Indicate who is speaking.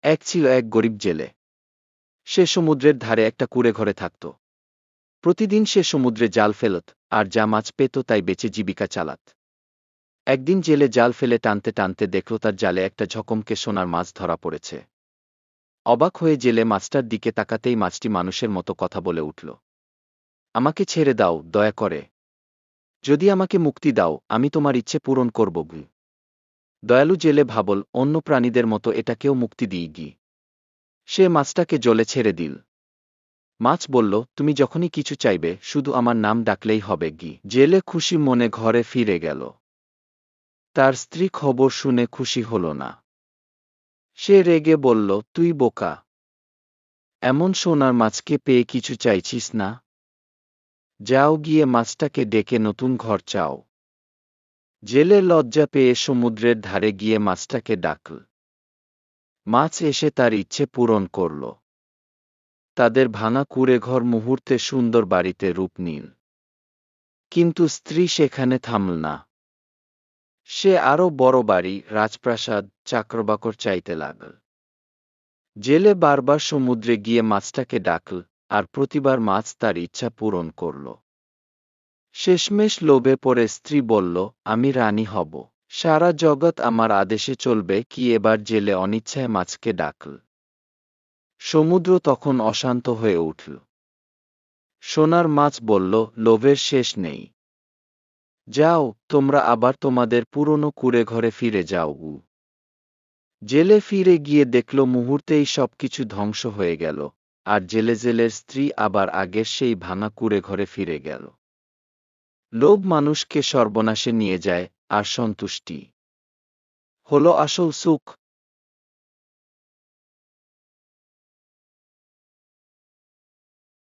Speaker 1: এক ছিল এক গরিব জেলে। সে সমুদ্রের ধারে একটা কুঁড়ে ঘরে থাকত। প্রতিদিন সে সমুদ্রে জাল ফেলত, আর যা মাছ পেত তাই বেচে জীবিকা চালাত। একদিন জেলে জাল ফেলে টানতে টানতে দেখল তার জালে একটা ঝকমকে সোনার মাছ ধরা পড়েছে। অবাক হয়ে জেলে মাছটার দিকে তাকাতেই মাছটি মানুষের মতো কথা বলে উঠল। আমাকে ছেড়ে দাও, দয়া করে। যদি আমাকে মুক্তি দাও, আমি তোমার ইচ্ছে পূরণ করব। দয়ালু জেলে ভাবল, অন্য প্রাণীদের মতো এটাকেও মুক্তি দিই গি। সে মাছটাকে জলে ছেড়ে দিল। মাছ বলল, তুমি যখনই কিছু চাইবে শুধু আমার নাম ডাকলেই হবে গি। জেলে খুশি মনে ঘরে ফিরে গেল। তার স্ত্রী খবর শুনে খুশি হল না। সে রেগে বলল, তুই বোকা! এমন সোনার মাছকে পেয়ে কিছু চাইছিস না? যাও গিয়ে মাছটাকে ডেকে নতুন ঘর চাও। জেলে লজ্জা পেয়ে সমুদ্রের ধারে গিয়ে মাছটাকে ডাকল। মাছ এসে তার ইচ্ছে পূরণ করল। তাদের ভাঙা কুঁড়েঘর মুহূর্তে সুন্দর বাড়িতে রূপ নিল। কিন্তু স্ত্রী সেখানে থামল না। সে আরও বড় বাড়ি, রাজপ্রাসাদ, চাকরবাকর চাইতে লাগল। জেলে বারবার সমুদ্রে গিয়ে মাছটাকে ডাকল, আর প্রতিবার মাছ তার ইচ্ছা পূরণ করল। শেষমেশ লোভে পড়ে স্ত্রী বলল, আমি রানী হব। সারা জগৎ আমার আদেশে চলবে কি? এবার জেলে অনিচ্ছায় মাছকে ডাকল। সমুদ্র তখন অশান্ত হয়ে উঠল। সোনার মাছ বলল, লোভের শেষ নেই। যাও, তোমরা আবার তোমাদের পুরনো কুঁড়েঘরে ফিরে যাও। জেলে ফিরে গিয়ে দেখল মুহূর্তেই সবকিছু ধ্বংস হয়ে গেল, আর জেলের স্ত্রী আবার আগের সেই ভাঙা কুঁড়েঘরে ফিরে গেল। লোভ মানুষকে সর্বনাশে নিয়ে যায়, আর সন্তুষ্টি হল আসল সুখ।